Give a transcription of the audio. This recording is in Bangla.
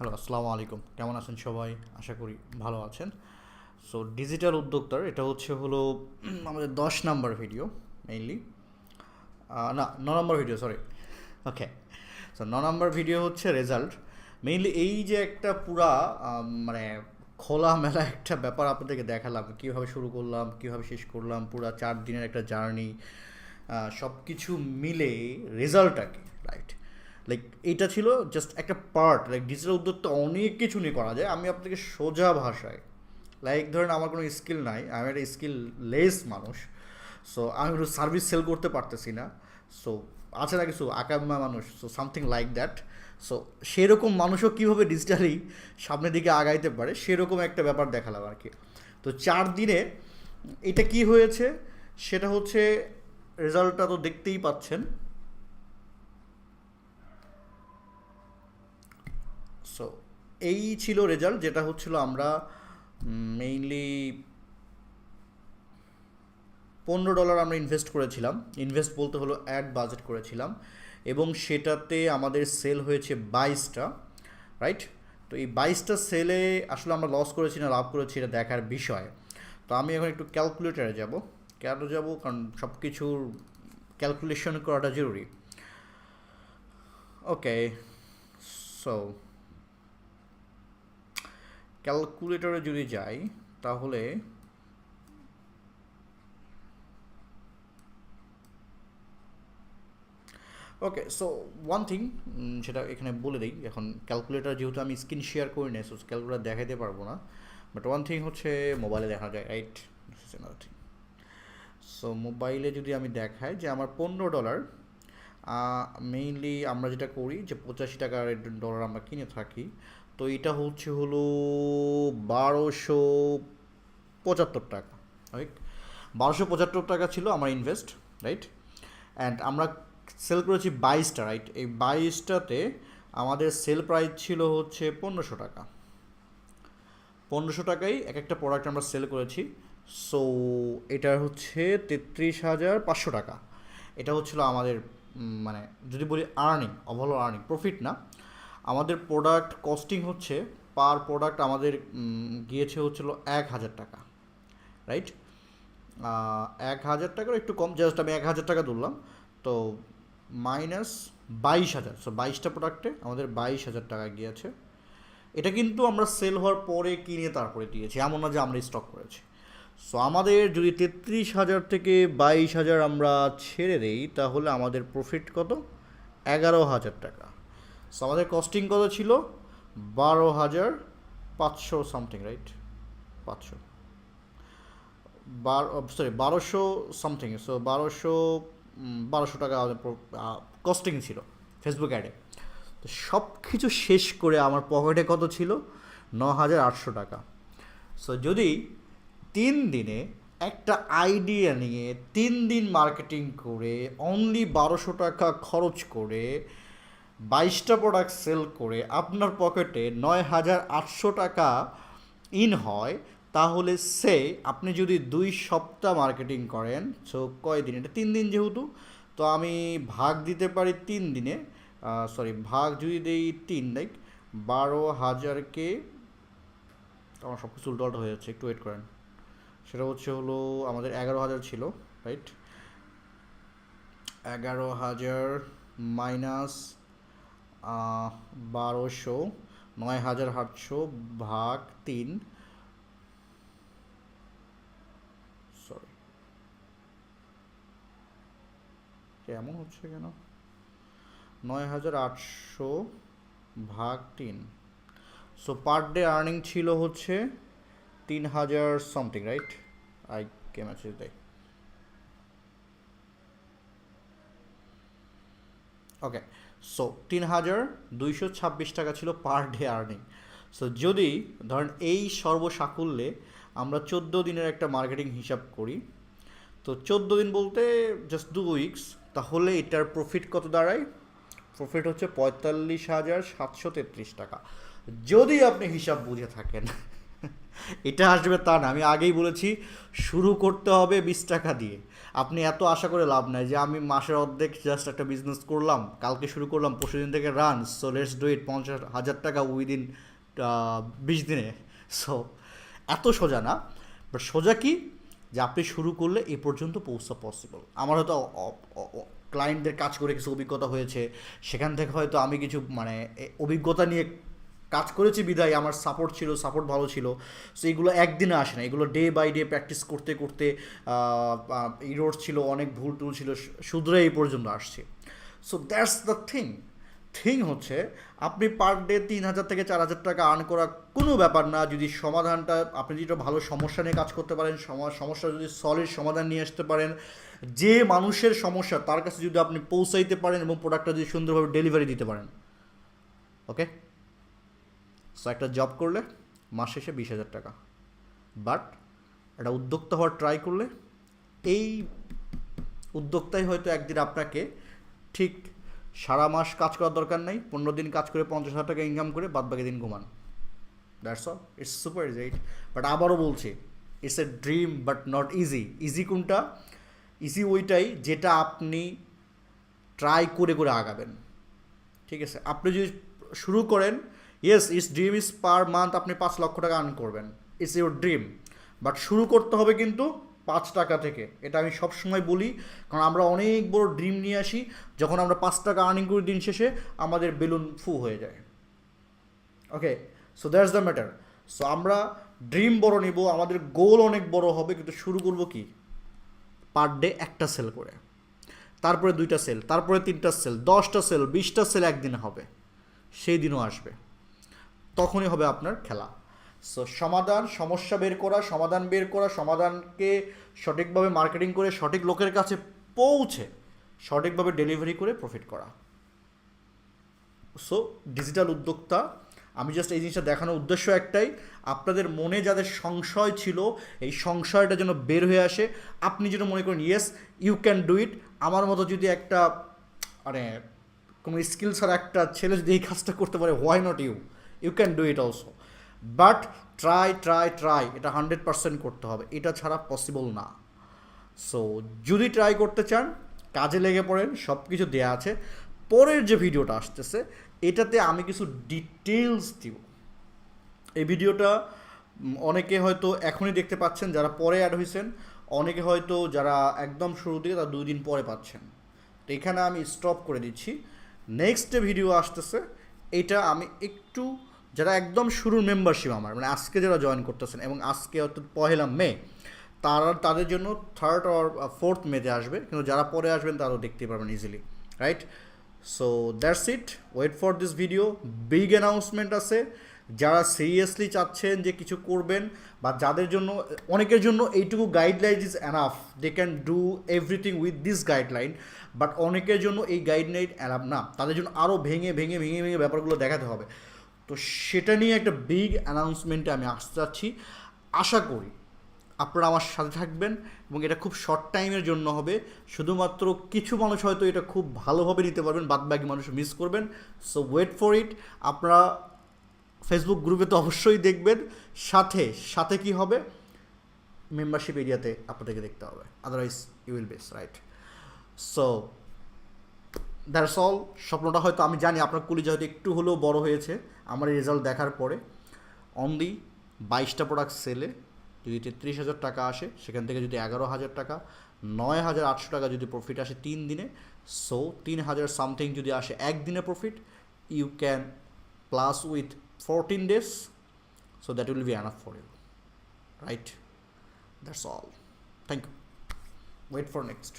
হ্যালো, আসসালামু আলাইকুম। কেমন আছেন সবাই? আশা করি ভালো আছেন। সো ডিজিটাল উদ্যোক্তার এটা হলো আমাদের ১০ নাম্বার ভিডিও মেইনলি। না, ৯ নম্বর ভিডিও, সরি। ওকে। সো ৯ নম্বর ভিডিও হচ্ছে রেজাল্ট। মেইনলি এই যে একটা পুরা মানে খোলামেলা একটা ব্যাপার আপনাদেরকে দেখালাম, কীভাবে শুরু করলাম, কীভাবে শেষ করলাম, পুরা ৪ দিনের একটা জার্নি, সব কিছু মিলে রেজাল্টটা কি, রাইট? লাইক এইটা ছিল জাস্ট একটা পার্ট। লাইক ডিজিটাল উদ্যোক্তা অনেক কিছু নিয়ে করা যায়। আমি আপনাকে সোজা ভাষায়, লাইক ধরেন আমার কোনো স্কিল নাই, আমি একটা স্কিল লেস মানুষ। সো আমি একটু সার্ভিস সেল করতে পারতেছি না। সো আছে না কিছু আকাম্মা মানুষ, so something like that. So সেরকম মানুষও কীভাবে ডিজিটালি সামনের দিকে আগাইতে পারে সেরকম একটা ব্যাপার দেখালাম আর কি। তো ৪ দিনে এটা কি হয়েছে সেটা হচ্ছে, রেজাল্টটা তো দেখতেই পাচ্ছেন। সো এই ছিল রেজাল্ট, যেটা হচ্ছিল আমরা মেইনলি $15 আমরা ইনভেস্ট করেছিলাম। ইনভেস্ট বলতে হলো অ্যাড বাজেট করেছিলাম, এবং সেটাতে আমাদের সেল হয়েছে 22টা, রাইট? তো এই 22টা সেলে আসলে আমরা লস করেছি না লাভ করেছি এটা দেখার বিষয়। তো আমি এখন একটু ক্যালকুলেটারে যাব। কেন যাব? কারণ সব কিছুর ক্যালকুলেশন করাটা জরুরি। ওকে, সো ক্যালকুলেটরে যদি যাই তাহলে ওকে, সো ওয়ান থিং, সেটা এখানে বলে দিই। এখন ক্যালকুলেটর যেহেতু আমি স্ক্রিন শেয়ার করি না, সো ক্যালকুলেটর দেখাতে পারবো না। বাট ওয়ান থিং হচ্ছে মোবাইলে দেখা যায়, right? This is another thing. So মোবাইলে যদি আমি দেখাই যে আমার $15, মেইনলি আমরা যেটা করি যে $85 ডলার আমরা কিনে থাকি, তো এটা হলো 1275 টাকা, রাইট? 1275 টাকা ছিল আমার ইনভেস্ট, রাইট? অ্যান্ড আমরা সেল করেছি 22টা, রাইট? এই 22টাতে আমাদের সেল প্রাইস ছিল হচ্ছে 1500 টাকা। 1500 টাকায় এক একটা প্রোডাক্ট আমরা সেল করেছি। সো এটা হচ্ছে 33,500 টাকা। এটা হচ্ছিল আমাদের মানে যদি বলি আর্নিং, ওভারঅল আর্নিং, প্রফিট না। আমাদের প্রোডাক্ট কস্টিং হচ্ছে পার প্রোডাক্ট আমাদের গিয়েছে হচ্ছিল 1,000 টাকা, রাইট? 1,000 টাকার একটু কম, জাস্ট আমি 1,000 টাকা তুললাম। তো মাইনাস 22,000, সো 22টা প্রোডাক্টে আমাদের 22,000 টাকা গিয়েছে। এটা কিন্তু আমরা সেল হওয়ার পরে কিনে তারপরে দিয়েছি, এমন না যে আমরা স্টক করেছি। সো আমাদের যদি 33,000 থেকে 22,000 আমরা ছেড়ে দেই তাহলে আমাদের প্রফিট কত? 11,000 টাকা। সো আমাদের কস্টিং কত ছিল? 12,500 সামথিং, রাইট? 500, 1200 সামথিং। সো 1200 টাকা আমাদের কস্টিং ছিল ফেসবুক অ্যাডে। তো সব কিছু শেষ করে আমার পকেটে কত ছিল? 9,800 টাকা। সো যদি 3 দিনে একটা আইডিয়া নিয়ে 3 দিন মার্কেটিং করে অনলি 1200 টাকা খরচ করে 22টা প্রোডাক্ট সেল করে আপনার পকেটে 9,800 টাকা ইন হয়, তাহলে সে আপনি যদি 2 সপ্তাহ মার্কেটিং করেন, সো কয়দিন? এটা 3 দিন যেহেতু, তো আমি ভাগ দিতে পারি 3 দিনে। সরি, ভাগ যদি দেই 3, লাইক 12,000কে, আমার সব কিছু উল্টো হয়ে যাচ্ছে, একটু ওয়েট করেন। সেটা হলো আমাদের 11,000 ছিল, রাইট? 11,000 মাইনাস 1200, 9,800 ভাগ 3, সরি এমন হচ্ছে কেন? 9,800 ভাগ 3। সো পার ডে আর্নিং ছিল হচ্ছে 3,000 something, right? I K message দেয়। ওকে, সো 3,226 টাকা ছিল পার ডে আর্নিং। সো যদি ধরেন এই সর্বসাকুল্যে আমরা 14 দিনের একটা মার্কেটিং হিসাব করি, তো 14 দিন বলতে জাস্ট 2 উইকস, তাহলে এটার প্রফিট কত দাঁড়ায়? প্রফিট হচ্ছে 45,733 টাকা, যদি আপনি হিসাব বুঝে থাকেন। এটা আসবে তা না, আমি আগেই বলেছি শুরু করতে হবে 20 টাকা দিয়ে। আপনি এত আশা করে লাভ নাই যে আমি মাসের অর্ধেক জাস্ট একটা বিজনেস করলাম, কালকে শুরু করলাম, পরশুদিন থেকে run, so let's do it 50,000 টাকা উইদিন 20 দিনে। সো এত সোজা না, বাট সোজা কি যে আপনি শুরু করলে এ পর্যন্ত পৌঁছা পসিবল। আমার হয়তো ক্লায়েন্টদের কাজ করে কিছু অভিজ্ঞতা হয়েছে, সেখান থেকে হয়তো আমি কিছু মানে অভিজ্ঞতা নিয়ে কাজ করেছি বিধায় আমার সাপোর্ট ছিল, সাপোর্ট ভালো ছিল। সো এগুলো একদিনে আসে না, এগুলো ডে বাই ডে প্র্যাকটিস করতে করতে ইরোড ছিল, অনেক ভুল টুল ছিল, শুধরে এই পর্যন্ত আসছে। সো দ্যাটস দ্য থিং হচ্ছে আপনি পার ডে 3,000 থেকে 4,000 টাকা আর্ন করা কোনো ব্যাপার না, যদি সমাধানটা আপনি যদি ভালো সমস্যা নিয়ে কাজ করতে পারেন, সমস্যা যদি সলিড সমাধান নিয়ে আসতে পারেন, যে মানুষের সমস্যা তার কাছে যদি আপনি পৌঁছাইতে পারেন এবং প্রোডাক্টটা যদি সুন্দরভাবে ডেলিভারি দিতে পারেন। ওকে, সো একটা জব করলে মাস শেষে 20,000 টাকা, বাট একটা উদ্যোক্তা হওয়ার ট্রাই করলে এই উদ্যোক্তাই হয়তো একদিন আপনাকে ঠিক সারা মাস কাজ করার দরকার নেই, 15 দিন কাজ করে 50,000 টাকা ইনকাম করে বাদ বাকি দিন ঘুমান। That's all, it's super easy. But আবারও বলছি, it's a dream but not easy. Easy কোনটা? ইজি ওইটাই যেটা আপনি ট্রাই করে করে আগাবেন। ঠিক আছে, আপনি যদি শুরু করেন, yes it's dream is per month আপনি 5 লক্ষ টাকা আর্ন করবেন, ইটস ইউর ড্রিম, বাট শুরু করতে হবে কিন্তু 5 টাকা থেকে। এটা আমি সবসময় বলি, কারণ আমরা অনেক বড় ড্রিম নিয়ে আসি, যখন আমরা 5 টাকা আর্নিং করি দিন শেষে আমাদের বেলুন ফু হয়ে যায়। Okay, so that's the matter. So আমরা ড্রিম বড় নিব, আমাদের গোল অনেক বড় হবে, কিন্তু শুরু করব কি পার ডে একটা সেল করে, তারপরে 2টা সেল, তারপরে 3টা সেল, 10টা সেল, 20টা সেল একদিনে হবে, সেই দিনও আসবে, তখনই হবে আপনার খেলা। সো সমস্যা বের করা, সমাধান বের করা, সমাধানকে সঠিকভাবে মার্কেটিং করে সঠিক লোকের কাছে পৌঁছে সঠিকভাবে ডেলিভারি করে প্রফিট করা। সো ডিজিটাল উদ্যোক্তা, আমি জাস্ট এই জিনিসটা দেখানোর উদ্দেশ্য একটাই, আপনাদের মনে যাদের সংশয় ছিল এই সংশয়টা যেন বের হয়ে আসে। আপনি যেন মনে করেন yes you can do it. আমার মতো যদি একটা মানে কোনো স্কিল ছাড়া একটা ছেলে যদি এই কাজটা করতে পারে, why not you can do it also. But try এটা 100% করতে হবে, এটা ছাড়া পসিবল না। সো যদি ট্রাই করতে চান কাজে লেগে পড়েন, সব কিছু দেওয়া আছে। পরের যে ভিডিওটা আসতেছে এটাতে আমি কিছু ডিটেলস দিব। এই ভিডিওটা অনেকে হয়তো এখনই দেখতে পাচ্ছেন যারা পরে অ্যাড হয়েছেন, অনেকে হয়তো যারা একদম শুরু থেকে তারা 2 দিন পরে পাচ্ছেন। তো এখানে আমি স্টপ করে দিচ্ছি। নেক্সট ভিডিও আসতেছে, এটা আমি একটু যারা একদম শুরুর মেম্বারশিপ আমার মানে আজকে যারা জয়েন করতেছেন এবং আজকে অর্থাৎ 1 মে, তাদের জন্য 3rd or 4th মেতে আসবে, কিন্তু যারা পরে আসবেন তারাও দেখতে পারবেন easily, right? So that's it, wait for this video. Big announcement আছে, যারা সিরিয়াসলি চাচ্ছেন যে কিছু করবেন বা যাদের জন্য, অনেকের জন্য এইটুকু guideline is enough, they can do everything with this guideline, but অনেকের জন্য এই গাইডলাইন এনাফ না, তাদের জন্য আরও ভেঙে ব্যাপারগুলো দেখাতে হবে। তো সেটা নিয়ে একটা বিগ অ্যানাউন্সমেন্টে আমি আসতে চাচ্ছি। আশা করি আপনারা আমার সাথে থাকবেন এবং এটা খুব শর্ট টাইমের জন্য হবে, শুধুমাত্র কিছু মানুষ হয়তো এটা খুব ভালোভাবে নিতে পারবেন, বাদবাকি মানুষ মিস করবেন। So wait for it. আপনারা ফেসবুক গ্রুপে তো অবশ্যই দেখবেন, সাথে কি হবে, মেম্বারশিপ এরিয়াতে আপনাদেরকে দেখতে হবে, otherwise you will miss, right? So that's all. স্বপ্নটা হয়তো আমি জানি আপনার কলিজা হয়তো একটু হলেও বড় হয়েছে আমার এই রেজাল্ট দেখার পরে। অনলি 22টা প্রোডাক্ট সেলে যদি 33,000 টাকা আসে, সেখান থেকে যদি 11,000 টাকা, 9,800 টাকা যদি প্রফিট আসে 3 দিনে, সো 3,000 সামথিং যদি আসে একদিনে profit, you can plus with 14 days, so that will be enough for you, right? That's all. Thank you. Wait for next.